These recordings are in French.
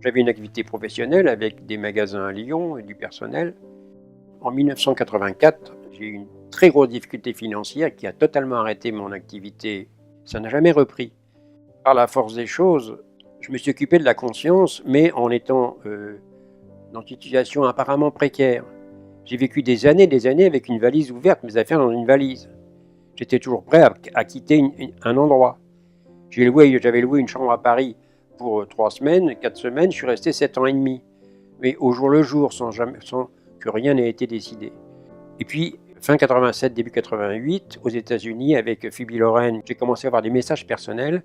J'avais une activité professionnelle avec des magasins à Lyon et du personnel. En 1984, j'ai eu une très grosse difficulté financière qui a totalement arrêté mon activité. Ça n'a jamais repris. Par la force des choses, je me suis occupé de la conscience, mais en étant dans une situation apparemment précaire. J'ai vécu des années avec une valise ouverte, mes affaires dans une valise. J'étais toujours prêt à quitter un endroit. J'avais loué une chambre à Paris pour 3 semaines, 4 semaines, je suis resté 7 ans et demi. Mais au jour le jour, sans que rien n'ait été décidé. Et puis, fin 87, début 88, aux États-Unis, avec Phoebe Loren, j'ai commencé à avoir des messages personnels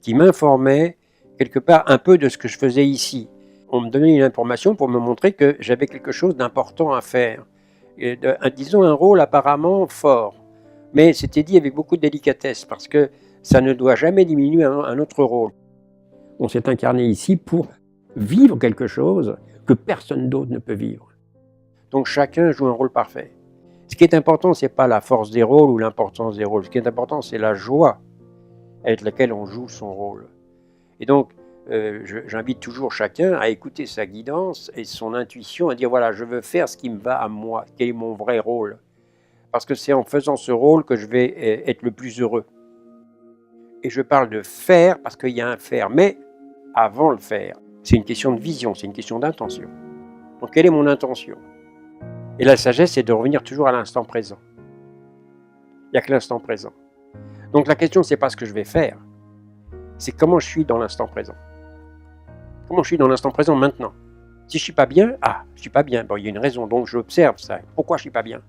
qui m'informaient quelque part un peu de ce que je faisais ici. On me donnait une information pour me montrer que j'avais quelque chose d'important à faire. Disons un rôle apparemment fort. Mais c'était dit avec beaucoup de délicatesse, parce que ça ne doit jamais diminuer un autre rôle. On s'est incarné ici pour vivre quelque chose que personne d'autre ne peut vivre. Donc chacun joue un rôle parfait. Ce qui est important, ce n'est pas la force des rôles ou l'importance des rôles. Ce qui est important, c'est la joie avec laquelle on joue son rôle. Et donc, j'invite toujours chacun à écouter sa guidance et son intuition, à dire voilà, je veux faire ce qui me va à moi, quel est mon vrai rôle. Parce que c'est en faisant ce rôle que je vais être le plus heureux. Et je parle de faire parce qu'il y a un faire, mais avant le faire, c'est une question de vision, c'est une question d'intention. Donc, quelle est mon intention? Et la sagesse, c'est de revenir toujours à l'instant présent. Il n'y a que l'instant présent. Donc, la question, ce n'est pas ce que je vais faire, c'est comment je suis dans l'instant présent. Comment je suis dans l'instant présent maintenant. Si je ne suis pas bien, je ne suis pas bien. Bon, il y a une raison, donc j'observe ça. Pourquoi je ne suis pas bien?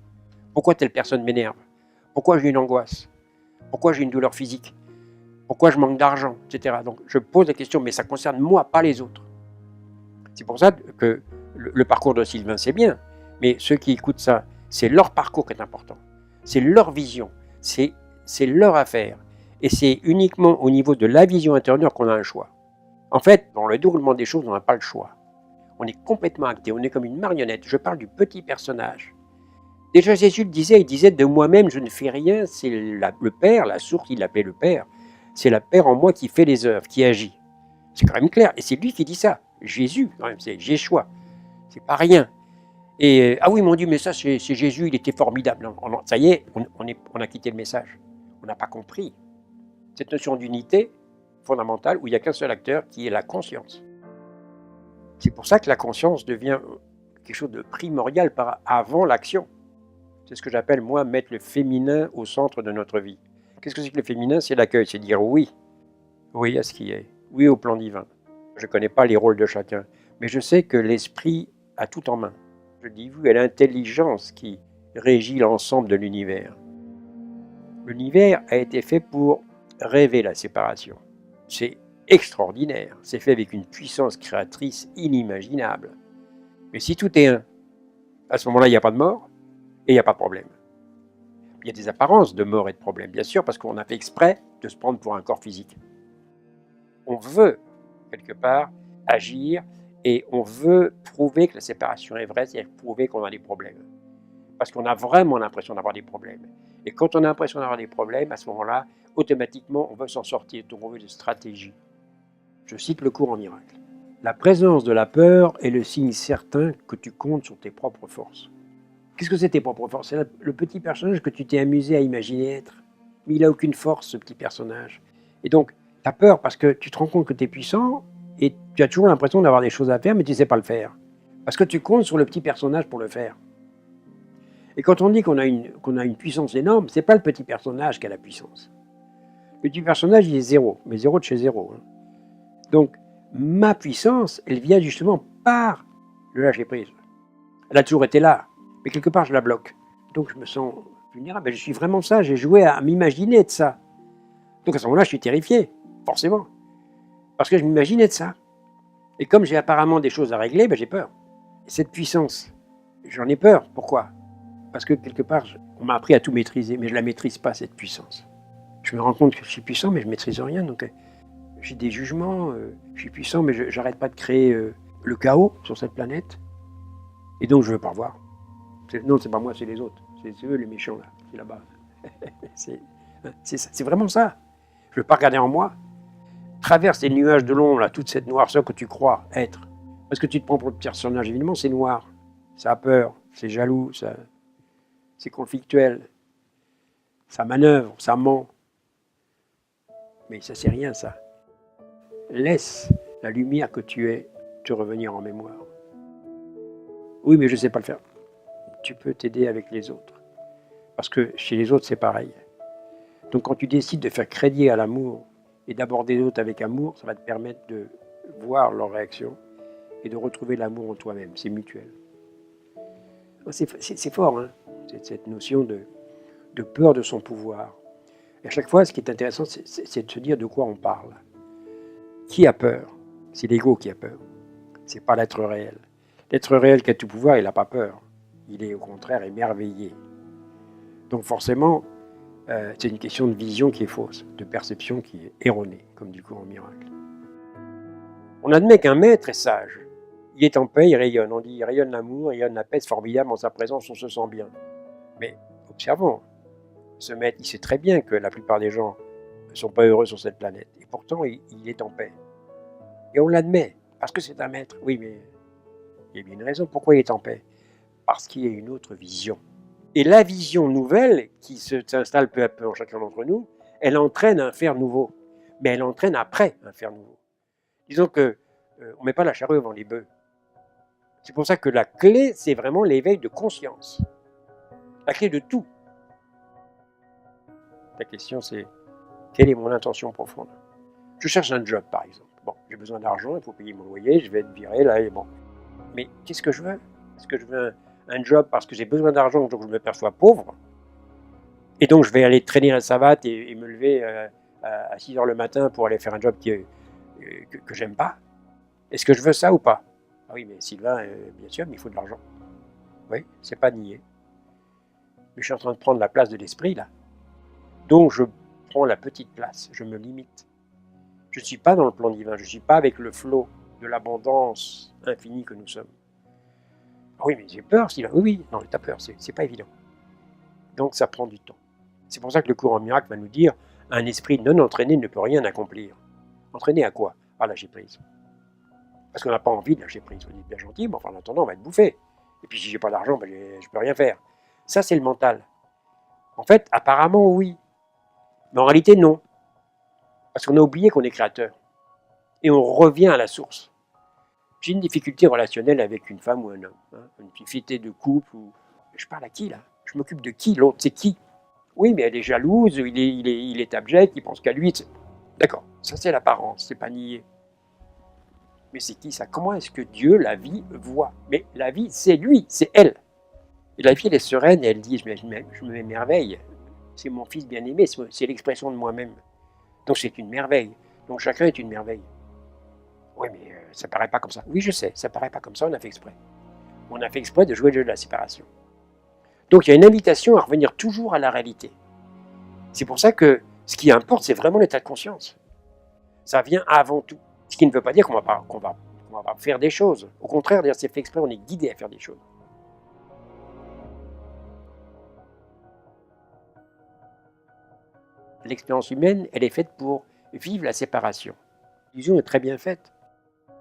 Pourquoi telle personne m'énerve? Pourquoi j'ai une angoisse? Pourquoi j'ai une douleur physique? Pourquoi je manque d'argent, etc. Donc je pose la question, mais ça concerne moi, pas les autres. C'est pour ça que le parcours de Sylvain, c'est bien. Mais ceux qui écoutent ça, c'est leur parcours qui est important. C'est leur vision. C'est leur affaire. Et c'est uniquement au niveau de la vision intérieure qu'on a un choix. En fait, dans le déroulement des choses, on n'a pas le choix. On est complètement acté, on est comme une marionnette. Je parle du petit personnage. Déjà Jésus le disait, il disait de moi-même je ne fais rien, c'est le Père, la source, il l'appelait le Père. C'est la Père en moi qui fait les œuvres, qui agit. C'est quand même clair, et c'est lui qui dit ça. Jésus, quand même, c'est Jéchoua. C'est pas rien. Et ah oui, mon Dieu, mais ça, c'est Jésus, il était formidable. Non, ça y est, on a quitté le message. On n'a pas compris cette notion d'unité fondamentale où il n'y a qu'un seul acteur qui est la conscience. C'est pour ça que la conscience devient quelque chose de primordial avant l'action. C'est ce que j'appelle, moi, mettre le féminin au centre de notre vie. Qu'est-ce que c'est que le féminin? C'est l'accueil, c'est dire oui. Oui à ce qui est. Oui au plan divin. Je ne connais pas les rôles de chacun, mais je sais que l'esprit a tout en main. Je dis oui à l'intelligence qui régit l'ensemble de l'univers. L'univers a été fait pour rêver la séparation. C'est extraordinaire. C'est fait avec une puissance créatrice inimaginable. Mais si tout est un, à ce moment-là, il n'y a pas de mort et il n'y a pas de problème. Il y a des apparences de mort et de problème, bien sûr, parce qu'on a fait exprès de se prendre pour un corps physique. On veut, quelque part, agir et on veut prouver que la séparation est vraie, c'est-à-dire prouver qu'on a des problèmes. Parce qu'on a vraiment l'impression d'avoir des problèmes. Et quand on a l'impression d'avoir des problèmes, à ce moment-là, automatiquement, on veut s'en sortir, donc on veut des stratégies. Je cite le cours en miracle. La présence de la peur est le signe certain que tu comptes sur tes propres forces. Qu'est-ce que c'est tes propres forces? C'est le petit personnage que tu t'es amusé à imaginer être. Mais il n'a aucune force, ce petit personnage. Et donc, tu as peur parce que tu te rends compte que tu es puissant et tu as toujours l'impression d'avoir des choses à faire, mais tu ne sais pas le faire. Parce que tu comptes sur le petit personnage pour le faire. Et quand on dit qu'on a une puissance énorme, ce n'est pas le petit personnage qui a la puissance. Le petit personnage, il est zéro, mais zéro de chez zéro. Donc, ma puissance, elle vient justement par le lâcher-prise. Elle a toujours été là, mais quelque part, je la bloque. Donc, je me sens vulnérable. Je suis vraiment ça, j'ai joué à m'imaginer de ça. Donc, à ce moment-là, je suis terrifié, forcément. Parce que je m'imaginais de ça. Et comme j'ai apparemment des choses à régler, j'ai peur. Et cette puissance, j'en ai peur. Pourquoi? Parce que quelque part, on m'a appris à tout maîtriser, mais je ne la maîtrise pas, cette puissance. Je me rends compte que je suis puissant, mais je ne maîtrise rien. Donc, j'ai des jugements, je suis puissant, mais je n'arrête pas de créer le chaos sur cette planète. Et donc, je ne veux pas revoir. Non, ce n'est pas moi, c'est les autres. C'est eux les méchants, là. C'est là-bas. C'est vraiment ça. Je ne veux pas regarder en moi. Traverse les nuages de l'ombre, toute cette noirceur que tu crois être. Parce que tu te prends pour le personnage, évidemment, c'est noir, ça a peur, c'est jaloux, c'est conflictuel, ça manœuvre, ça ment. Mais ça, c'est rien, ça. Laisse la lumière que tu es te revenir en mémoire. Oui, mais je ne sais pas le faire. Tu peux t'aider avec les autres. Parce que chez les autres, c'est pareil. Donc quand tu décides de faire crédit à l'amour et d'aborder les autres avec amour, ça va te permettre de voir leur réaction et de retrouver l'amour en toi-même. C'est mutuel. C'est fort, hein, cette notion de peur de son pouvoir. Et à chaque fois, ce qui est intéressant, c'est de se dire de quoi on parle. Qui a peur? C'est l'ego qui a peur. C'est pas l'être réel. L'être réel qui a tout pouvoir, il n'a pas peur. Il est au contraire émerveillé. Donc forcément, c'est une question de vision qui est fausse, de perception qui est erronée, comme du courant miracle. On admet qu'un maître est sage. Il est en paix, il rayonne. On dit il rayonne l'amour, il rayonne la paix, c'est formidable, en sa présence on se sent bien. Mais observons, ce maître, il sait très bien que la plupart des gens ne sont pas heureux sur cette planète. Et pourtant, il est en paix. Et on l'admet, parce que c'est un maître. Oui, mais il y a bien une raison pourquoi il est en paix. Parce qu'il y a une autre vision. Et la vision nouvelle qui s'installe peu à peu en chacun d'entre nous, elle entraîne un faire nouveau. Mais elle entraîne après un faire nouveau. Disons que on ne met pas la charrue avant les bœufs. C'est pour ça que la clé, c'est vraiment l'éveil de conscience. La clé de tout. La question, c'est quelle est mon intention profonde? Je cherche un job, par exemple. Bon, j'ai besoin d'argent, il faut payer mon loyer, je vais être viré, là, et bon. Mais qu'est-ce que je veux? Est-ce que je veux un job parce que j'ai besoin d'argent, donc je me perçois pauvre? Et donc, je vais aller traîner la savate et me lever à 6 heures le matin pour aller faire un job que j'aime pas? Est-ce que je veux ça ou pas? Ah oui, mais Sylvain, bien sûr, mais il faut de l'argent. Oui, c'est pas nier. Mais je suis en train de prendre la place de l'esprit, là. Donc, je prends la petite place, je me limite. Je ne suis pas dans le plan divin, je ne suis pas avec le flot de l'abondance infinie que nous sommes. Ah oui, mais j'ai peur, Sylvain. Oui, oui, non, tu as peur, c'est pas évident. Donc, ça prend du temps. C'est pour ça que le courant miracle va nous dire un esprit non entraîné ne peut rien accomplir. Entraîné à quoi? À lâcher prise. Parce qu'on n'a pas envie de lâcher prise. On est bien gentil, mais enfin, en attendant, on va être bouffé. Et puis, si j'ai pas d'argent, ben, je peux rien faire. Ça, c'est le mental. En fait, apparemment, oui. Mais en réalité, non. Parce qu'on a oublié qu'on est créateur. Et on revient à la source. J'ai une difficulté relationnelle avec une femme ou un homme. Hein, une difficulté de couple. Je parle à qui, là? Je m'occupe de qui? L'autre, c'est qui? Oui, mais elle est jalouse, il est abject, il pense qu'à lui. D'accord, ça c'est l'apparence, c'est pas nier. Mais c'est qui ça? Comment est-ce que Dieu, la vie, voit? Mais la vie, c'est lui, c'est elle. Et la vie, elle est sereine et elle dit, je m'émerveille. C'est mon fils bien-aimé, c'est l'expression de moi-même. Donc c'est une merveille. Donc chacun est une merveille. Oui, mais ça paraît pas comme ça. Oui, je sais, ça paraît pas comme ça, on a fait exprès. On a fait exprès de jouer le jeu de la séparation. Donc il y a une invitation à revenir toujours à la réalité. C'est pour ça que ce qui importe, c'est vraiment l'état de conscience. Ça vient avant tout. Ce qui ne veut pas dire qu'on va pas faire des choses. Au contraire, d'ailleurs, c'est fait exprès, on est guidé à faire des choses. L'expérience humaine, elle est faite pour vivre la séparation. L'illusion est très bien faite.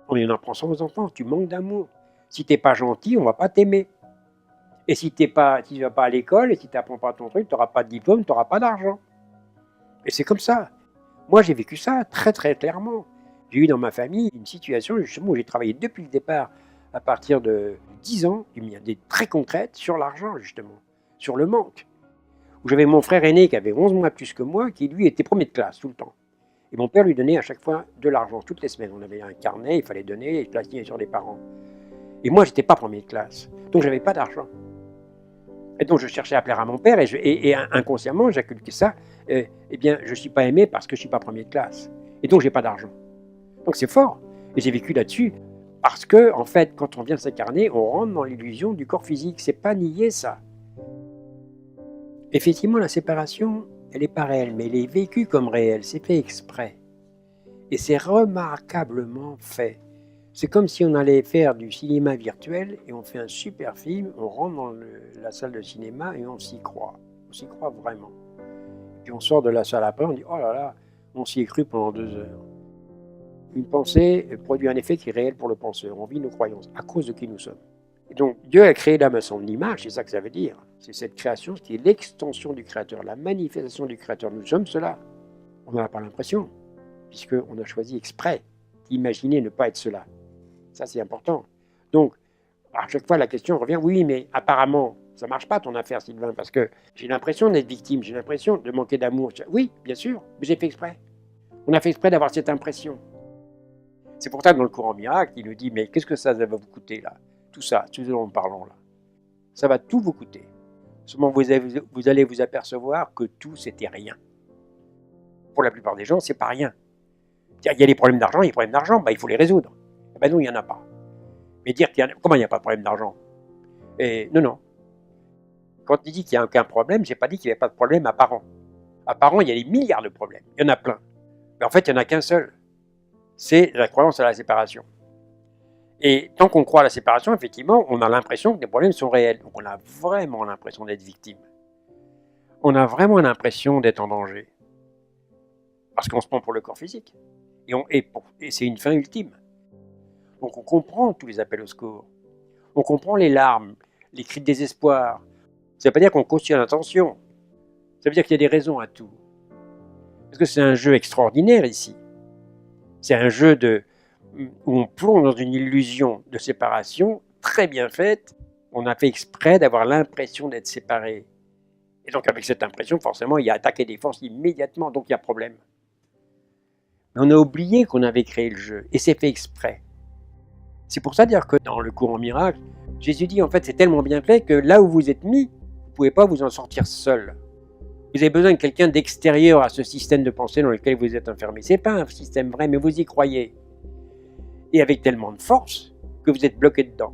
On en apprend ça aux enfants. Tu manques d'amour. Si tu n'es pas gentil, on ne va pas t'aimer. Et si tu ne vas pas à l'école et si tu n'apprends pas ton truc, tu n'auras pas de diplôme, tu n'auras pas d'argent. Et c'est comme ça. Moi, j'ai vécu ça très très clairement. J'ai eu dans ma famille une situation justement où j'ai travaillé depuis le départ, à partir de 10 ans, des très concrètes sur l'argent justement, sur le manque. Où j'avais mon frère aîné qui avait 11 mois plus que moi, qui lui était premier de classe tout le temps. Et mon père lui donnait à chaque fois de l'argent, toutes les semaines. On avait un carnet, il fallait donner, et je l'assignais sur les parents. Et moi, j'étais pas premier de classe, donc j'avais pas d'argent. Et donc je cherchais à plaire à mon père, et inconsciemment, j'inculquais ça. Eh bien, je ne suis pas aimé parce que je ne suis pas premier de classe. Et donc, je n'ai pas d'argent. Donc, c'est fort. Et j'ai vécu là-dessus parce que, en fait, quand on vient s'incarner, on rentre dans l'illusion du corps physique. C'est pas nier ça. Effectivement, la séparation, elle n'est pas réelle, mais elle est vécue comme réelle. C'est fait exprès. Et c'est remarquablement fait. C'est comme si on allait faire du cinéma virtuel et on fait un super film, on rentre dans la salle de cinéma et on s'y croit. On s'y croit vraiment. Puis on sort de la salle après, on dit « Oh là là, on s'y est cru pendant 2 heures ». Une pensée produit un effet qui est réel pour le penseur. On vit nos croyances à cause de qui nous sommes. Et donc, Dieu a créé l'homme à son image, c'est ça que ça veut dire. C'est cette création qui est l'extension du Créateur, la manifestation du Créateur. Nous sommes cela. On n'en a pas l'impression, puisqu'on a choisi exprès d'imaginer ne pas être cela. Ça, c'est important. Donc, à chaque fois, la question revient, oui, mais apparemment, ça ne marche pas ton affaire, Sylvain, parce que j'ai l'impression d'être victime, j'ai l'impression de manquer d'amour. Oui, bien sûr, mais j'ai fait exprès. On a fait exprès d'avoir cette impression. C'est pour ça que dans le courant miracle, il nous dit, mais qu'est-ce que ça va vous coûter là? Tout ça, tout ce dont nous parlons là. Ça va tout vous coûter. Seulement, vous allez vous apercevoir que tout, c'était rien. Pour la plupart des gens, c'est pas rien. Il y a des problèmes d'argent, il y a des problèmes d'argent, il faut les résoudre. Ben non, il n'y en a pas. Mais dire comment il n'y a pas de problème d'argent? Non. Quand il dit qu'il n'y a aucun problème, je n'ai pas dit qu'il n'y avait pas de problème apparent. Apparent, il y a des milliards de problèmes. Il y en a plein. Mais en fait, il n'y en a qu'un seul. C'est la croyance à la séparation. Et tant qu'on croit à la séparation, effectivement, on a l'impression que les problèmes sont réels. Donc on a vraiment l'impression d'être victime. On a vraiment l'impression d'être en danger. Parce qu'on se prend pour le corps physique. Et c'est une fin ultime. Donc on comprend tous les appels au secours. On comprend les larmes, les cris de désespoir. Ça ne veut pas dire qu'on cautionne l'intention. Ça veut dire qu'il y a des raisons à tout. Parce que c'est un jeu extraordinaire ici. C'est un jeu où on plonge dans une illusion de séparation très bien faite. On a fait exprès d'avoir l'impression d'être séparé. Et donc avec cette impression, forcément, il y a attaque et défense immédiatement, donc il y a problème. Mais on a oublié qu'on avait créé le jeu, et c'est fait exprès. C'est pour ça dire que dans le courant miracle, Jésus dit en fait c'est tellement bien fait que là où vous êtes mis, vous ne pouvez pas vous en sortir seul. Vous avez besoin de quelqu'un d'extérieur à ce système de pensée dans lequel vous êtes enfermé. Ce n'est pas un système vrai, mais vous y croyez. Et avec tellement de force que vous êtes bloqué dedans.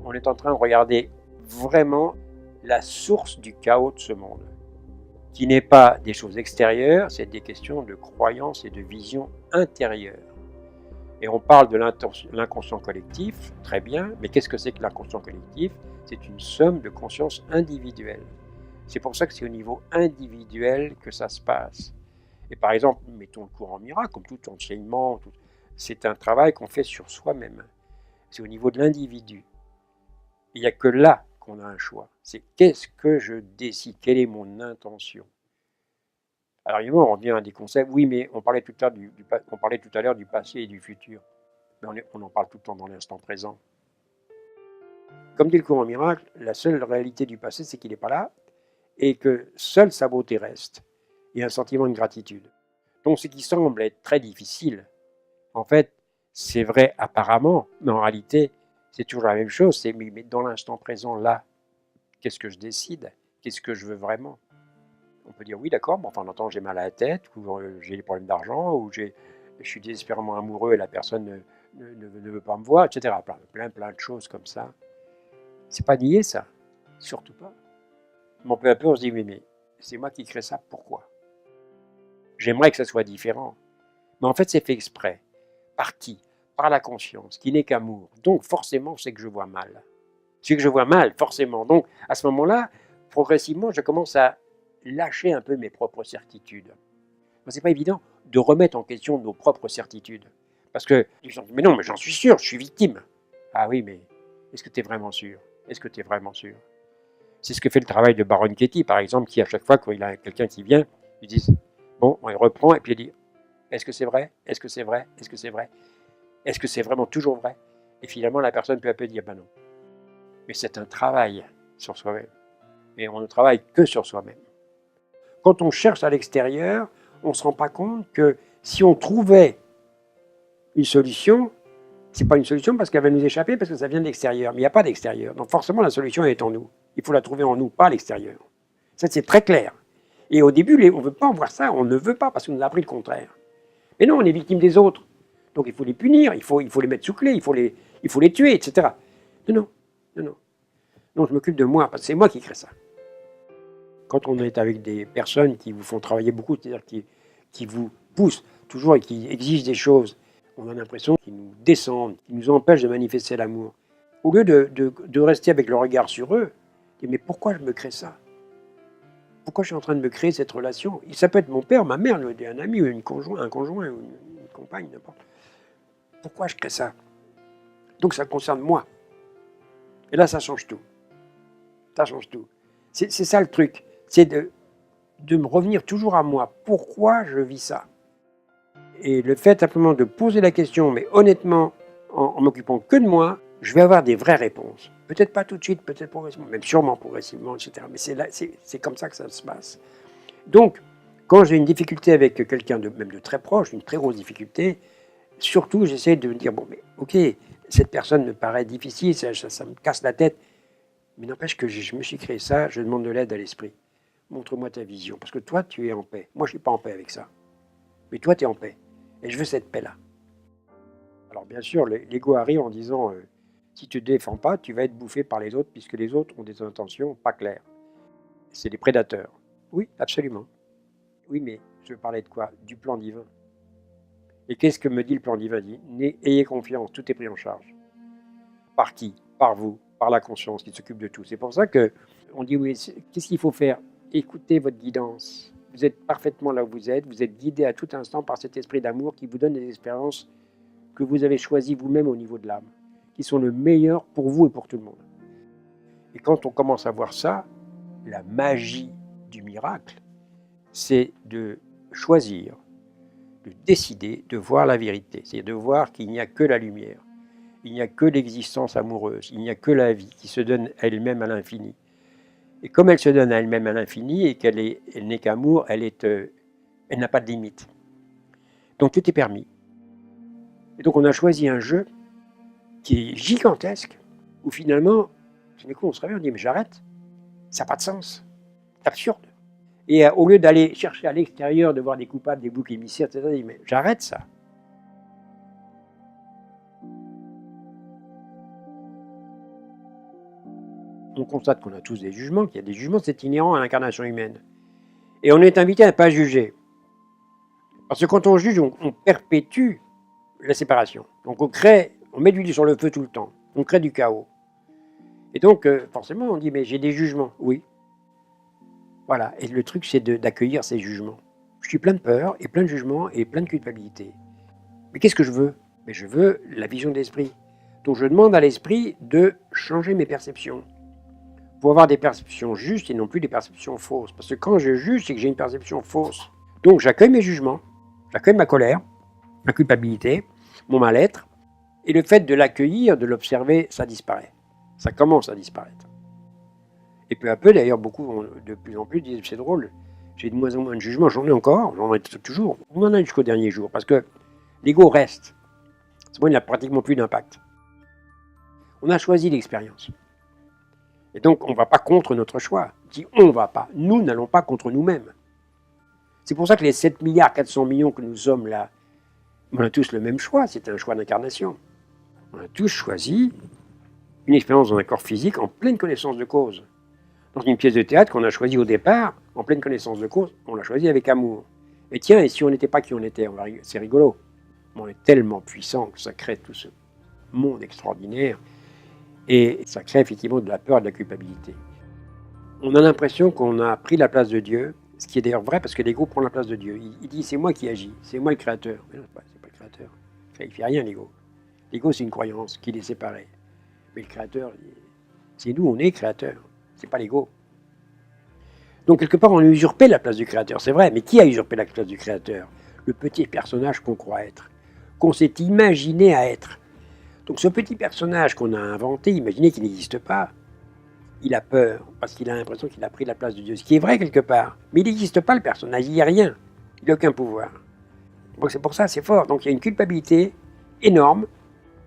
On est en train de regarder vraiment la source du chaos de ce monde, qui n'est pas des choses extérieures, c'est des questions de croyance et de vision intérieure. Et on parle de l'inconscient collectif, très bien, mais qu'est-ce que c'est que l'inconscient collectif? C'est une somme de conscience individuelle. C'est pour ça que c'est au niveau individuel que ça se passe. Et par exemple, mettons le courant miracle, comme tout enseignement, c'est un travail qu'on fait sur soi-même. C'est au niveau de l'individu. Il n'y a que là qu'on a un choix. C'est qu'est-ce que je décide? Quelle est mon intention? Alors évidemment, on revient à des concepts. Oui, mais on parlait tout à l'heure du passé et du futur. Mais on en parle tout le temps dans l'instant présent. Comme dit le courant miracle, la seule réalité du passé, c'est qu'il n'est pas là et que seule sa beauté reste et un sentiment de gratitude. Donc ce qui semble être très difficile, en fait, c'est vrai apparemment, mais en réalité, c'est toujours la même chose. C'est mais dans l'instant présent, là, qu'est-ce que je décide? Qu'est-ce que je veux vraiment? On peut dire oui, d'accord, mais enfin, en temps, j'ai mal à la tête, ou j'ai des problèmes d'argent, ou je suis désespérément amoureux et la personne ne veut pas me voir, etc. Plein de choses comme ça. C'est pas nier ça, surtout pas. Mais peu à peu, on se dit, mais c'est moi qui crée ça, pourquoi? J'aimerais que ça soit différent. Mais en fait, c'est fait exprès. Par qui? Par la conscience, qui n'est qu'amour. Donc, forcément, c'est que je vois mal. C'est que je vois mal, forcément. Donc, à ce moment-là, progressivement, je commence à lâcher un peu mes propres certitudes. C'est pas évident de remettre en question nos propres certitudes. Parce que les gens disent, mais non, mais j'en suis sûr, je suis victime. Ah oui, mais est-ce que tu es vraiment sûr? Est-ce que tu es vraiment sûr? C'est ce que fait le travail de Baron Katie, par exemple, qui à chaque fois, quand il a quelqu'un qui vient, il dit, bon, il reprend et puis il dit, est-ce que c'est vrai? Est-ce que c'est vrai? Est-ce que c'est vrai? Est-ce que c'est vraiment toujours vrai? Et finalement, la personne peu à peu dit, ben non. Mais c'est un travail sur soi-même. Et on ne travaille que sur soi-même. Quand on cherche à l'extérieur, on ne se rend pas compte que si on trouvait une solution, ce n'est pas une solution parce qu'elle va nous échapper, parce que ça vient de l'extérieur. Mais il n'y a pas d'extérieur. Donc forcément, la solution est en nous. Il faut la trouver en nous, pas à l'extérieur. Ça, c'est très clair. Et au début, on ne veut pas voir ça. On ne veut pas parce qu'on nous a appris le contraire. Mais non, on est victime des autres. Donc il faut les punir, il faut les mettre sous clé, il faut les tuer, etc. Non. Non, je m'occupe de moi, parce que c'est moi qui crée ça. Quand on est avec des personnes qui vous font travailler beaucoup, c'est-à-dire qui vous poussent toujours et qui exigent des choses, on a l'impression qu'ils nous descendent, qu'ils nous empêchent de manifester l'amour. Au lieu de rester avec le regard sur eux, mais pourquoi je me crée ça? Pourquoi je suis en train de me créer cette relation? Ça peut être mon père, ma mère, un ami, un conjoint ou une compagne, n'importe. Pourquoi je crée ça? Donc ça concerne moi. Et là, ça change tout. Ça change tout. C'est ça le truc. C'est de me revenir toujours à moi. Pourquoi je vis ça? Et le fait simplement de poser la question, mais honnêtement, en m'occupant que de moi, je vais avoir des vraies réponses. Peut-être pas tout de suite, peut-être progressivement, même sûrement progressivement, etc. Mais c'est comme ça que ça se passe. Donc, quand j'ai une difficulté avec quelqu'un même de très proche, une très grosse difficulté, surtout j'essaie de me dire, bon, mais ok, cette personne me paraît difficile, ça me casse la tête, mais n'empêche que je me suis créé ça, je demande de l'aide à l'esprit. Montre-moi ta vision, parce que toi, tu es en paix. Moi, je ne suis pas en paix avec ça. Mais toi, tu es en paix. Et je veux cette paix-là. Alors, bien sûr, l'ego arrive en disant, si tu ne te défends pas, tu vas être bouffé par les autres, puisque les autres ont des intentions pas claires. C'est des prédateurs. Oui, absolument. Oui, mais je parlais de quoi? Du plan divin. Et qu'est-ce que me dit le plan divin? Il dit, ayez confiance, tout est pris en charge. Par qui? Par vous, par la conscience qui s'occupe de tout. C'est pour ça qu'on dit, oui, qu'est-ce qu'il faut faire? Écoutez votre guidance. Vous êtes parfaitement là où vous êtes guidé à tout instant par cet esprit d'amour qui vous donne des expériences que vous avez choisies vous-même au niveau de l'âme, qui sont le meilleur pour vous et pour tout le monde. Et quand on commence à voir ça, la magie du miracle, c'est de choisir, de décider de voir la vérité, c'est de voir qu'il n'y a que la lumière, il n'y a que l'existence amoureuse, il n'y a que la vie qui se donne elle-même à l'infini. Et comme elle se donne à elle-même à l'infini et qu'elle n'est qu'amour, elle n'a pas de limite. Donc tout est permis. Et donc on a choisi un jeu qui est gigantesque, où finalement, on se réveille, on dit mais j'arrête, ça n'a pas de sens, c'est absurde. Et au lieu d'aller chercher à l'extérieur, de voir des coupables, des boucs émissaires, etc., on dit mais j'arrête ça. On constate qu'on a tous des jugements, qu'il y a des jugements, c'est inhérent à l'incarnation humaine. Et on est invité à ne pas juger. Parce que quand on juge, on perpétue la séparation. Donc on met de l'huile sur le feu tout le temps. On crée du chaos. Et donc, forcément, on dit, mais j'ai des jugements. Oui. Voilà. Et le truc, c'est d'accueillir ces jugements. Je suis plein de peur, et plein de jugements, et plein de culpabilité. Mais qu'est-ce que je veux? Mais je veux la vision de l'esprit. Donc je demande à l'esprit de changer mes perceptions. Pour avoir des perceptions justes et non plus des perceptions fausses. Parce que quand je juge, c'est que j'ai une perception fausse. Donc j'accueille mes jugements, j'accueille ma colère, ma culpabilité, mon mal-être, et le fait de l'accueillir, de l'observer, ça disparaît. Ça commence à disparaître. Et peu à peu, d'ailleurs, beaucoup, de plus en plus, disent, c'est drôle, j'ai de moins en moins de jugements, j'en ai encore, j'en ai toujours, on en a jusqu'au dernier jour, parce que l'ego reste. C'est bon, il n'a pratiquement plus d'impact. On a choisi l'expérience. Et donc, on ne va pas contre notre choix. Si on ne va pas, nous n'allons pas contre nous-mêmes. C'est pour ça que les 7 milliards 400 millions que nous sommes là, on a tous le même choix, c'est un choix d'incarnation. On a tous choisi une expérience dans un corps physique en pleine connaissance de cause. Dans une pièce de théâtre qu'on a choisie au départ, en pleine connaissance de cause, on l'a choisie avec amour. Et tiens, et si on n'était pas qui on était, c'est rigolo. On est tellement puissant que ça crée tout ce monde extraordinaire. Et ça crée effectivement de la peur et de la culpabilité. On a l'impression qu'on a pris la place de Dieu, ce qui est d'ailleurs vrai parce que l'ego prend la place de Dieu. Il dit c'est moi qui agis, c'est moi le créateur. Mais non, c'est pas le créateur. Il ne fait rien l'ego. L'ego c'est une croyance qui est séparée. Mais le créateur, c'est nous, on est créateur. C'est pas l'ego. Donc quelque part on a usurpé la place du créateur, c'est vrai. Mais qui a usurpé la place du créateur? Le petit personnage qu'on croit être, qu'on s'est imaginé à être. Donc ce petit personnage qu'on a inventé, imaginez qu'il n'existe pas, il a peur, parce qu'il a l'impression qu'il a pris la place de Dieu, ce qui est vrai quelque part. Mais il n'existe pas le personnage, il n'y a rien, il n'a aucun pouvoir. Donc c'est pour ça, c'est fort. Donc il y a une culpabilité énorme.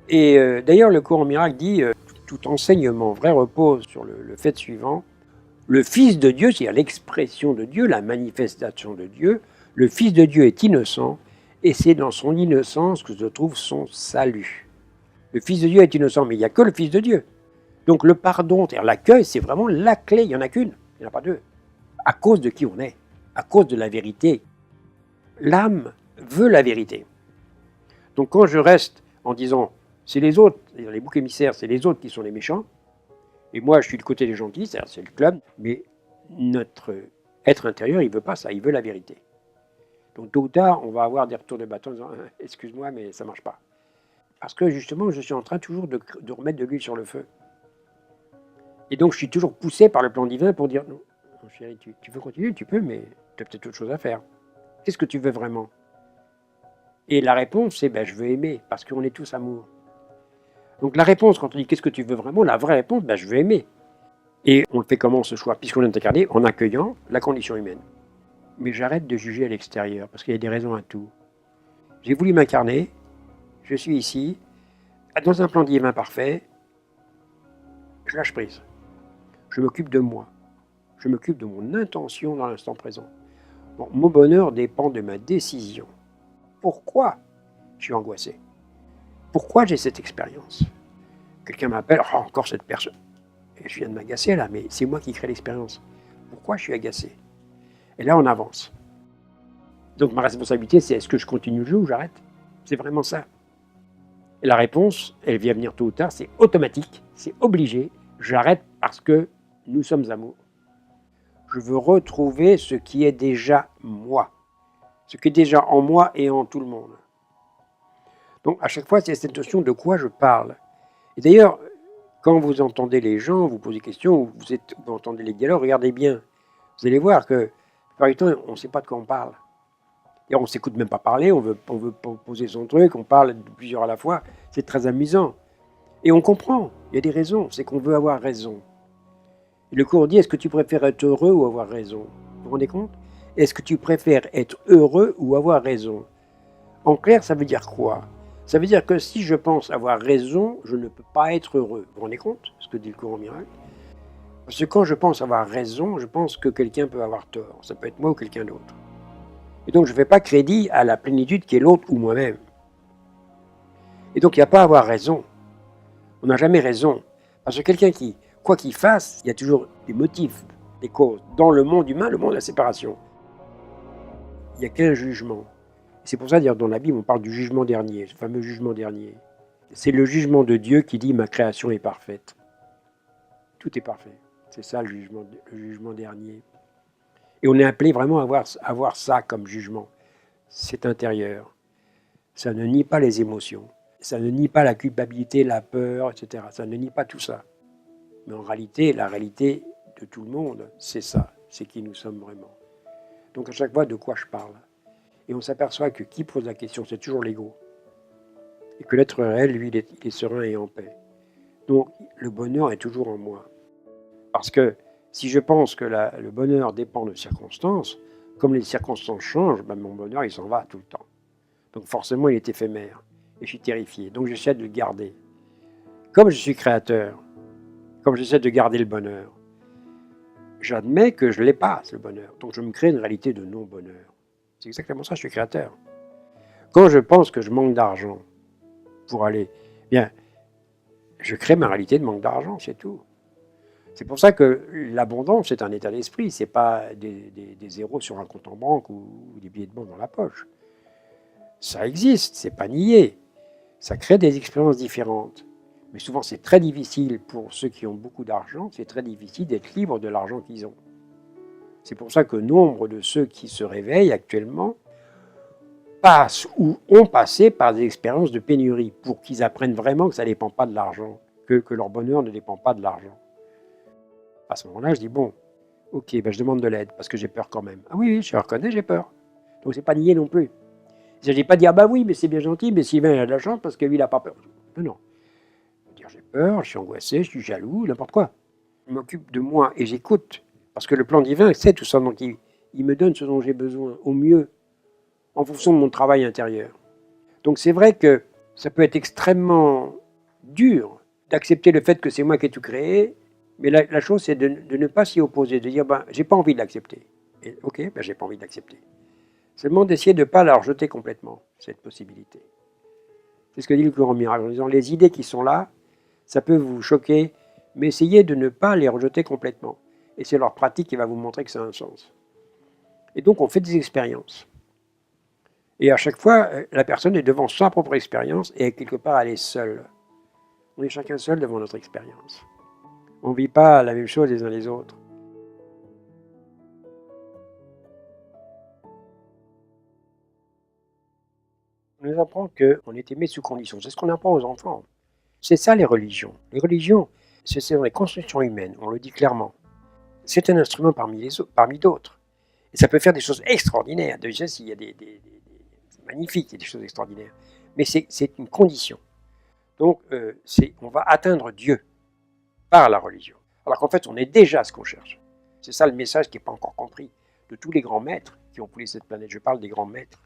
Et d'ailleurs le courant miracle dit, tout enseignement vrai repose sur le fait suivant, le Fils de Dieu, c'est-à-dire l'expression de Dieu, la manifestation de Dieu, le Fils de Dieu est innocent, et c'est dans son innocence que se trouve son salut. Le Fils de Dieu est innocent, mais il n'y a que le Fils de Dieu. Donc le pardon, c'est-à-dire l'accueil, c'est vraiment la clé, il n'y en a qu'une, il n'y en a pas deux. À cause de qui on est, à cause de la vérité. L'âme veut la vérité. Donc quand je reste en disant, c'est les autres, c'est-à-dire les boucs émissaires, c'est les autres qui sont les méchants, et moi je suis du côté des gentils, c'est-à-dire c'est le club, mais notre être intérieur, il ne veut pas ça, il veut la vérité. Donc tôt ou tard, on va avoir des retours de bâton en disant excuse-moi, mais ça ne marche pas. Parce que justement, je suis en train toujours de remettre de l'huile sur le feu. Et donc, je suis toujours poussé par le plan divin pour dire non, mon chéri, tu veux continuer, tu peux, mais tu as peut-être autre chose à faire. Qu'est-ce que tu veux vraiment? Et la réponse, c'est je veux aimer, parce qu'on est tous amour. Donc la réponse, quand on dit qu'est-ce que tu veux vraiment, la vraie réponse, je veux aimer. Et on le fait comment ce choix? Puisqu'on est incarné, en accueillant la condition humaine. Mais j'arrête de juger à l'extérieur, parce qu'il y a des raisons à tout. J'ai voulu m'incarner, je suis ici, dans un plan divin parfait, je lâche prise. Je m'occupe de moi. Je m'occupe de mon intention dans l'instant présent. Bon, mon bonheur dépend de ma décision. Pourquoi je suis angoissé? Pourquoi j'ai cette expérience? Quelqu'un m'appelle, oh, encore cette personne. Et je viens de m'agacer là, mais c'est moi qui crée l'expérience. Pourquoi je suis agacé? Et là, on avance. Donc ma responsabilité, c'est est-ce que je continue le jeu ou j'arrête? C'est vraiment ça. Et la réponse, elle vient venir tôt ou tard, c'est automatique, c'est obligé. J'arrête parce que nous sommes amour. Je veux retrouver ce qui est déjà moi. Ce qui est déjà en moi et en tout le monde. Donc à chaque fois, c'est cette notion de quoi je parle. Et d'ailleurs, quand vous entendez les gens, vous posez des questions, vous entendez les dialogues, regardez bien. Vous allez voir que, par du temps, on ne sait pas de quoi on parle. Et on ne s'écoute même pas parler, on veut poser son truc, on parle de plusieurs à la fois. C'est très amusant. Et on comprend, il y a des raisons, c'est qu'on veut avoir raison. Et le cours dit, est-ce que tu préfères être heureux ou avoir raison? Vous vous rendez compte? Est-ce que tu préfères être heureux ou avoir raison? En clair, ça veut dire quoi? Ça veut dire que si je pense avoir raison, je ne peux pas être heureux. Vous vous rendez compte ce que dit le courant miracle? Parce que quand je pense avoir raison, je pense que quelqu'un peut avoir tort. Ça peut être moi ou quelqu'un d'autre. Et donc je ne fais pas crédit à la plénitude qui est l'autre ou moi-même. Et donc il n'y a pas à avoir raison. On n'a jamais raison. Parce que quelqu'un qui, quoi qu'il fasse, il y a toujours des motifs, des causes. Dans le monde humain, le monde de la séparation, il n'y a qu'un jugement. C'est pour ça, d'ailleurs, dans la Bible, on parle du jugement dernier, ce fameux jugement dernier. C'est le jugement de Dieu qui dit « ma création est parfaite ». Tout est parfait. C'est ça le jugement dernier. Et on est appelé vraiment à avoir ça comme jugement. C'est intérieur. Ça ne nie pas les émotions. Ça ne nie pas la culpabilité, la peur, etc. Ça ne nie pas tout ça. Mais en réalité, la réalité de tout le monde, c'est ça. C'est qui nous sommes vraiment. Donc à chaque fois, de quoi je parle? Et on s'aperçoit que qui pose la question, c'est toujours l'ego. Et que l'être réel, lui, il est serein et en paix. Donc le bonheur est toujours en moi. Parce que si je pense que le bonheur dépend de circonstances, comme les circonstances changent, mon bonheur, il s'en va tout le temps. Donc forcément, il est éphémère. Et je suis terrifié. Donc j'essaie de le garder. Comme je suis créateur, comme j'essaie de garder le bonheur, j'admets que je ne l'ai pas, le bonheur. Donc je me crée une réalité de non-bonheur. C'est exactement ça, je suis créateur. Quand je pense que je manque d'argent pour aller, bien, je crée ma réalité de manque d'argent, c'est tout. C'est pour ça que l'abondance, c'est un état d'esprit, ce n'est pas des zéros sur un compte en banque ou des billets de banque dans la poche. Ça existe, c'est pas nié. Ça crée des expériences différentes. Mais souvent, c'est très difficile pour ceux qui ont beaucoup d'argent, c'est très difficile d'être libre de l'argent qu'ils ont. C'est pour ça que nombre de ceux qui se réveillent actuellement passent ou ont passé par des expériences de pénurie pour qu'ils apprennent vraiment que ça ne dépend pas de l'argent, que leur bonheur ne dépend pas de l'argent. À ce moment-là, je dis bon, ok, je demande de l'aide parce que j'ai peur quand même. Ah oui, je reconnais, j'ai peur. Donc c'est pas nier non plus. Il ne s'agit pas de dire oui, mais c'est bien gentil, mais Sylvain a de la chance parce que lui, il n'a pas peur. Non, non. Dire j'ai peur, je suis angoissé, je suis jaloux, n'importe quoi. Je m'occupe de moi et j'écoute. Parce que le plan divin, c'est tout ça. Donc il me donne ce dont j'ai besoin au mieux en fonction de mon travail intérieur. Donc c'est vrai que ça peut être extrêmement dur d'accepter le fait que c'est moi qui ai tout créé, mais la chose c'est de ne pas s'y opposer, de dire j'ai pas envie de l'accepter. Et ok, j'ai pas envie de l'accepter. Seulement d'essayer de ne pas la rejeter complètement, cette possibilité. C'est ce que dit le courant miracle, en disant les idées qui sont là, ça peut vous choquer, mais essayez de ne pas les rejeter complètement. Et c'est leur pratique qui va vous montrer que ça a un sens. Et donc on fait des expériences. Et à chaque fois, la personne est devant sa propre expérience et quelque part elle est seule. On est chacun seul devant notre expérience. On ne vit pas la même chose les uns les autres. On nous apprend qu'on est aimé sous condition. C'est ce qu'on apprend aux enfants. C'est ça les religions. Les religions, c'est dans les constructions humaines, on le dit clairement. C'est un instrument parmi d'autres. Et ça peut faire des choses extraordinaires. Déjà, s'il y a c'est magnifique, il y a des choses extraordinaires. Mais c'est une condition. Donc, on va atteindre Dieu par la religion. Alors qu'en fait, on est déjà ce qu'on cherche. C'est ça le message qui n'est pas encore compris de tous les grands maîtres qui ont foulé cette planète. Je parle des grands maîtres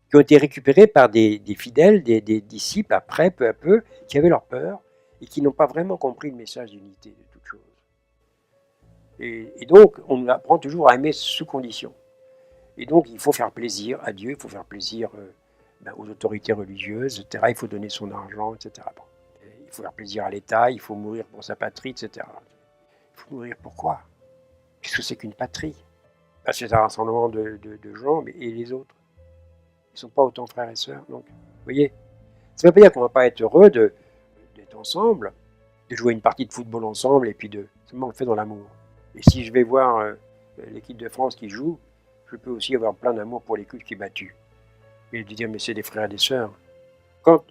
qui ont été récupérés par des fidèles, des disciples après, peu à peu, qui avaient leur peur et qui n'ont pas vraiment compris le message d'unité de toute chose. Et donc, on nous apprend toujours à aimer sous condition. Et donc, il faut faire plaisir à Dieu, il faut faire plaisir aux autorités religieuses, etc. Il faut donner son argent, etc. Bon. Il faut faire plaisir à l'État, il faut mourir pour sa patrie, etc. Il faut mourir pourquoi? Qu'est-ce que c'est qu'une patrie? C'est un rassemblement de gens, et les autres? Ils ne sont pas autant frères et sœurs. Donc, vous voyez, ça ne veut pas dire qu'on ne va pas être heureux d'être ensemble, de jouer une partie de football ensemble, et puis seulement on le fait dans l'amour. Et si je vais voir l'équipe de France qui joue, je peux aussi avoir plein d'amour pour l'équipe qui est battue. Et de dire, mais c'est des frères et des sœurs. Quand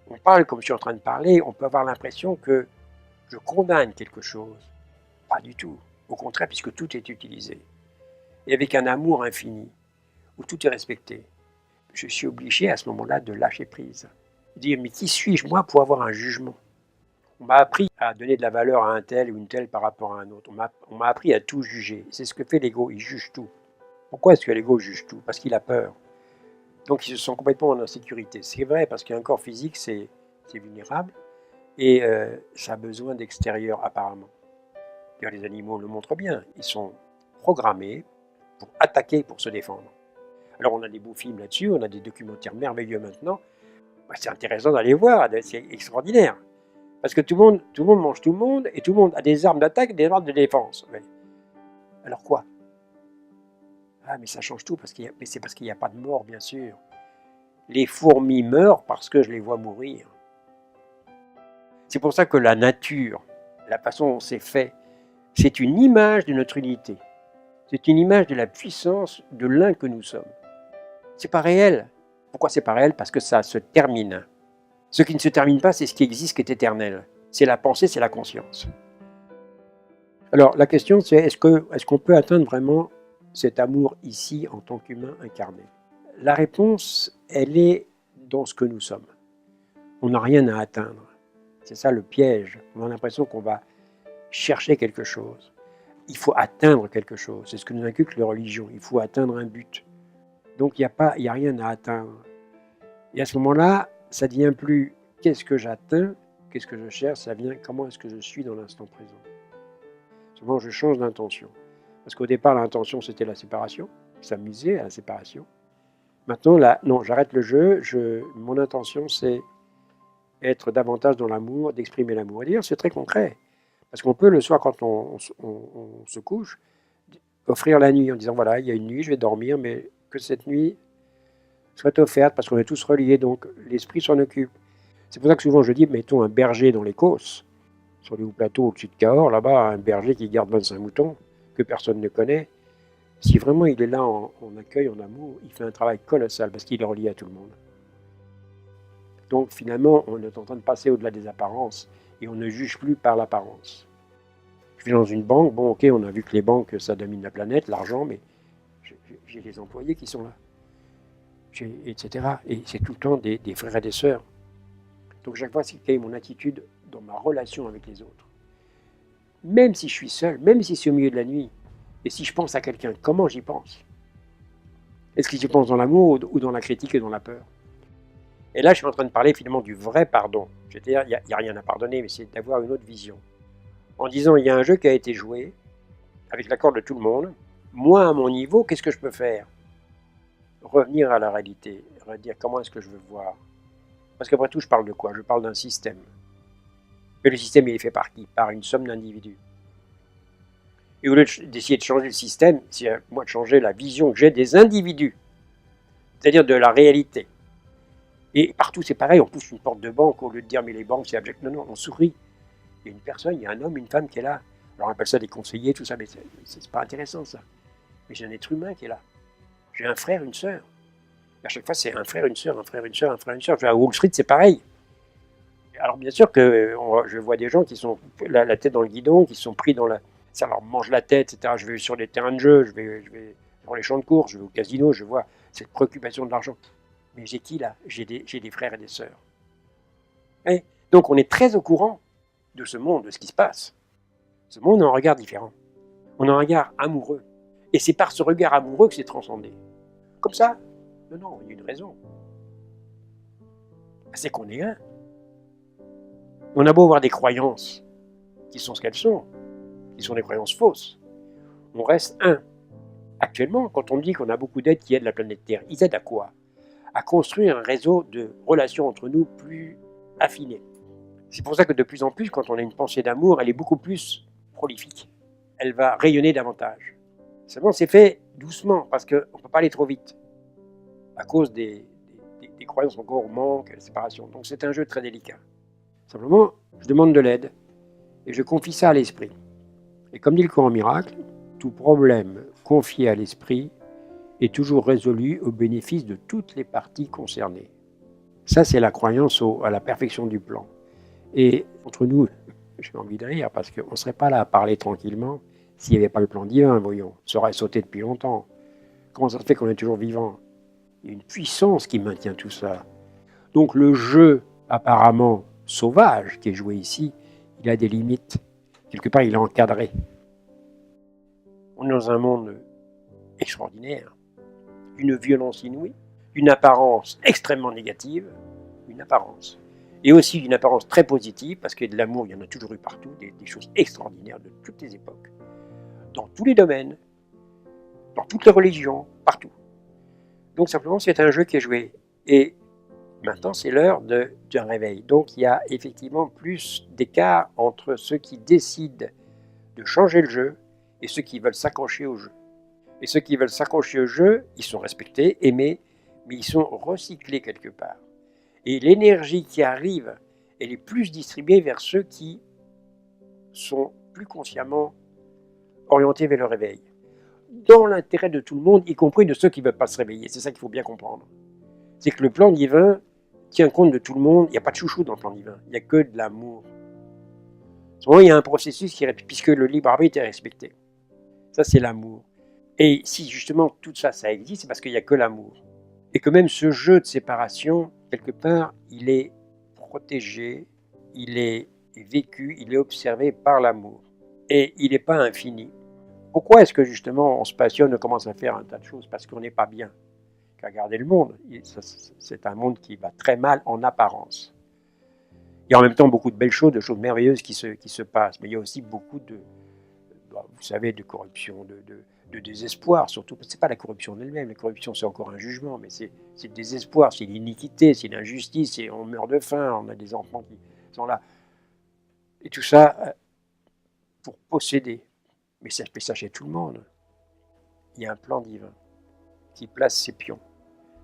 on parle comme je suis en train de parler, on peut avoir l'impression que je condamne quelque chose. Pas du tout. Au contraire, puisque tout est utilisé. Et avec un amour infini, où tout est respecté. Je suis obligé à ce moment-là de lâcher prise. De dire, mais qui suis-je moi pour avoir un jugement? On m'a appris à donner de la valeur à un tel ou une telle par rapport à un autre. On m'a appris à tout juger. C'est ce que fait l'ego, il juge tout. Pourquoi est-ce que l'ego juge tout? Parce qu'il a peur. Donc ils se sentent complètement en insécurité. C'est vrai, parce qu'un corps physique, c'est vulnérable et ça a besoin d'extérieur apparemment. Les animaux le montrent bien. Ils sont programmés pour attaquer, pour se défendre. Alors on a des beaux films là-dessus, on a des documentaires merveilleux maintenant. C'est intéressant d'aller voir, c'est extraordinaire. Parce que tout le monde mange tout le monde, et tout le monde a des armes d'attaque et des armes de défense. Mais alors quoi? Ah, mais ça change tout, mais c'est parce qu'il n'y a pas de mort, bien sûr. Les fourmis meurent parce que je les vois mourir. C'est pour ça que la nature, la façon dont c'est fait, c'est une image de notre unité. C'est une image de la puissance de l'un que nous sommes. C'est pas réel. Pourquoi c'est pas réel? Parce que ça se termine. Ce qui ne se termine pas, c'est ce qui existe, qui est éternel. C'est la pensée, c'est la conscience. Alors, la question, c'est est-ce qu'on peut atteindre vraiment cet amour ici en tant qu'humain incarné? La réponse, elle est dans ce que nous sommes. On n'a rien à atteindre. C'est ça le piège. On a l'impression qu'on va chercher quelque chose. Il faut atteindre quelque chose. C'est ce que nous inculque les religions. Il faut atteindre un but. Donc, il n'y a rien à atteindre. Et à ce moment-là, ça devient plus qu'est-ce que j'atteins, qu'est-ce que je cherche, ça vient comment est-ce que je suis dans l'instant présent. Souvent, je change d'intention. Parce qu'au départ, l'intention, c'était la séparation, s'amuser à la séparation. Maintenant, là, non, j'arrête le jeu, mon intention, c'est être davantage dans l'amour, d'exprimer l'amour. Et d'ailleurs, c'est très concret. Parce qu'on peut, le soir, quand on se couche, offrir la nuit en disant, voilà, il y a une nuit, je vais dormir, mais que cette nuit soit offerte, parce qu'on est tous reliés, donc l'esprit s'en occupe. C'est pour ça que souvent je dis, mettons un berger dans les Causses, sur les hauts plateaux au-dessus de Cahors, là-bas, un berger qui garde 25 moutons, que personne ne connaît. Si vraiment il est là en accueil, en amour, il fait un travail colossal, parce qu'il est relié à tout le monde. Donc finalement, on est en train de passer au-delà des apparences, et on ne juge plus par l'apparence. Je vais dans une banque, bon ok, on a vu que les banques, ça domine la planète, l'argent, mais j'ai les employés qui sont là. Etc. Et c'est tout le temps des frères et des sœurs. Donc chaque fois, c'est quelle est mon attitude dans ma relation avec les autres. Même si je suis seul, même si c'est au milieu de la nuit, et si je pense à quelqu'un, comment j'y pense? Est-ce que j'y pense dans l'amour ou dans la critique et dans la peur? Et là, je suis en train de parler finalement du vrai pardon. C'est-à-dire, il n'y a rien à pardonner, mais c'est d'avoir une autre vision. En disant, il y a un jeu qui a été joué, avec l'accord de tout le monde. Moi, à mon niveau, qu'est-ce que je peux faire? Revenir à la réalité, redire comment est-ce que je veux voir. Parce qu'après tout, je parle de quoi? Je parle d'un système. Mais le système, il est fait par qui? Par une somme d'individus. Et au lieu d'essayer de changer le système, c'est à moi de changer la vision que j'ai des individus, c'est-à-dire de la réalité. Et partout, c'est pareil, on pousse une porte de banque, au lieu de dire mais les banques, c'est abject. Non, non, on sourit. Il y a une personne, il y a un homme, une femme qui est là. Alors on appelle ça des conseillers, tout ça, mais c'est pas intéressant ça. Mais j'ai un être humain qui est là. J'ai un frère, une sœur. À chaque fois, c'est un frère, une sœur, un frère, une sœur, un frère, une sœur. À Wall Street, c'est pareil. Alors bien sûr que je vois des gens qui sont la tête dans le guidon, qui sont pris dans la... Ça leur mange la tête, etc. Je vais sur les terrains de jeu, je vais dans les champs de course, je vais au casino, je vois cette préoccupation de l'argent. Mais j'ai qui là? J'ai des frères et des sœurs. Et donc on est très au courant de ce monde, de ce qui se passe. Ce monde a un regard différent. On a un regard amoureux. Et c'est par ce regard amoureux que c'est transcendé. Comme ça? Non, il y a une raison. C'est qu'on est un. On a beau avoir des croyances qui sont ce qu'elles sont, qui sont des croyances fausses. On reste un. Actuellement, quand on dit qu'on a beaucoup d'aides qui aident la planète Terre, ils aident à quoi? À construire un réseau de relations entre nous plus affiné. C'est pour ça que de plus en plus, quand on a une pensée d'amour, elle est beaucoup plus prolifique. Elle va rayonner davantage. Seulement, c'est fait doucement, parce qu'on ne peut pas aller trop vite, à cause des croyances encore au manque, à la séparation. Donc c'est un jeu très délicat. Simplement, je demande de l'aide, et je confie ça à l'esprit. Et comme dit le Coran miracle, tout problème confié à l'esprit est toujours résolu au bénéfice de toutes les parties concernées. Ça, c'est la croyance à la perfection du plan. Et entre nous, j'ai envie de rire, parce qu'on ne serait pas là à parler tranquillement s'il n'y avait pas le plan divin, voyons. Ça aurait sauté depuis longtemps. Comment ça se fait qu'on est toujours vivant? Il y a une puissance qui maintient tout ça. Donc le jeu, apparemment sauvage, qui est joué ici, il a des limites. Quelque part, il est encadré. On est dans un monde extraordinaire, d'une violence inouïe, d'une apparence extrêmement négative, une apparence. Et aussi d'une apparence très positive, parce que de l'amour, il y en a toujours eu partout, des choses extraordinaires de toutes les époques, dans tous les domaines, dans toutes les religions, partout. Donc simplement, c'est un jeu qui est joué. Et maintenant, c'est l'heure d'un réveil. Donc il y a effectivement plus d'écart entre ceux qui décident de changer le jeu et ceux qui veulent s'accrocher au jeu. Et ceux qui veulent s'accrocher au jeu, ils sont respectés, aimés, mais ils sont recyclés quelque part. Et l'énergie qui arrive, elle est plus distribuée vers ceux qui sont plus consciemment orientés vers le réveil. Dans l'intérêt de tout le monde, y compris de ceux qui ne veulent pas se réveiller. C'est ça qu'il faut bien comprendre. C'est que le plan divin tient compte de tout le monde. Il n'y a pas de chouchou dans le plan divin. Il n'y a que de l'amour. Souvent, il y a un processus puisque le libre arbitre est respecté. Ça, c'est l'amour. Et si justement tout ça, ça existe, c'est parce qu'il n'y a que l'amour. Et que même ce jeu de séparation, quelque part, il est protégé, il est vécu, il est observé par l'amour. Et il n'est pas infini. Pourquoi est-ce que justement on se passionne, on commence à faire un tas de choses? Parce qu'on n'est pas bien. Regardez le monde. C'est un monde qui va très mal en apparence. Il y a en même temps beaucoup de belles choses, de choses merveilleuses qui se passent. Mais il y a aussi beaucoup vous savez, de corruption, de désespoir, surtout. Ce n'est pas la corruption en elle-même. La corruption, c'est encore un jugement, mais c'est le désespoir, c'est l'iniquité, c'est l'injustice, on meurt de faim, on a des enfants qui sont là. Et tout ça pour posséder. Mais ça fait ça chez tout le monde. Il y a un plan divin qui place ses pions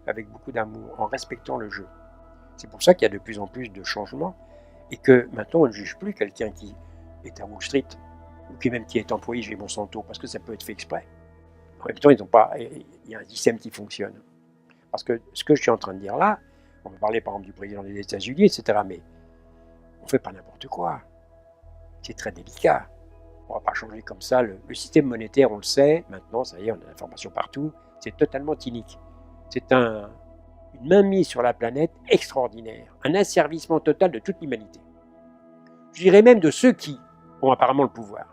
avec beaucoup d'amour, en respectant le jeu. C'est pour ça qu'il y a de plus en plus de changements et que maintenant on ne juge plus quelqu'un qui est à Wall Street ou qui est employé chez Monsanto, parce que ça peut être fait exprès. En même temps, il y a un système qui fonctionne. Parce que ce que je suis en train de dire là, on peut parler par exemple du président des États-Unis, etc., mais on ne fait pas n'importe quoi. C'est très délicat. On ne va pas changer comme ça. Le système monétaire, on le sait, maintenant, ça y est, on a l'information partout, c'est totalement inique. C'est une mainmise sur la planète extraordinaire, un asservissement total de toute l'humanité. Je dirais même de ceux qui ont apparemment le pouvoir.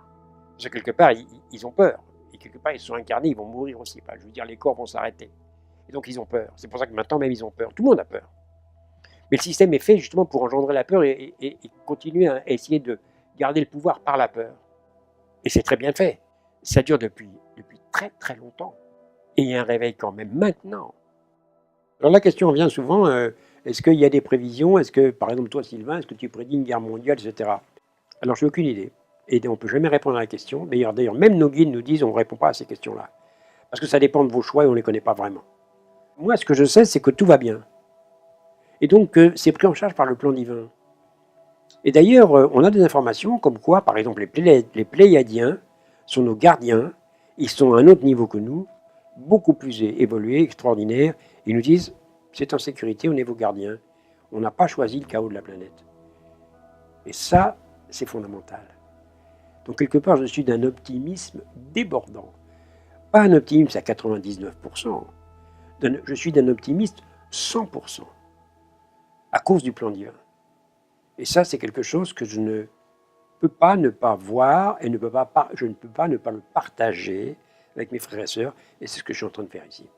Parce que quelque part, ils ont peur. Et quelque part, ils sont incarnés, ils vont mourir aussi. Je veux dire, les corps vont s'arrêter. Et donc, ils ont peur. C'est pour ça que maintenant, même, ils ont peur. Tout le monde a peur. Mais le système est fait justement pour engendrer la peur et continuer à essayer de garder le pouvoir par la peur. Et c'est très bien fait. Ça dure depuis très très longtemps. Et il y a un réveil quand même maintenant. Alors la question vient souvent, est-ce qu'il y a des prévisions? Est-ce que, par exemple, toi Sylvain, est-ce que tu prédis une guerre mondiale, etc. Alors je n'ai aucune idée. Et on ne peut jamais répondre à la question. D'ailleurs, même nos guides nous disent on ne répond pas à ces questions-là. Parce que ça dépend de vos choix et on ne les connaît pas vraiment. Moi, ce que je sais, c'est que tout va bien. Et donc, c'est pris en charge par le plan divin. Et d'ailleurs, on a des informations comme quoi, par exemple, les Pléiadiens sont nos gardiens. Ils sont à un autre niveau que nous, beaucoup plus évolués, extraordinaires. Ils nous disent, C'est en sécurité, on est vos gardiens. On n'a pas choisi le chaos de la planète. Et ça, c'est fondamental. Donc quelque part, je suis d'un optimisme débordant. Pas un optimisme à 99%. Je suis d'un optimiste 100%. À cause du plan divin. Et ça, c'est quelque chose que je ne peux pas ne pas voir et je ne peux pas ne pas le partager avec mes frères et sœurs. Et c'est ce que je suis en train de faire ici.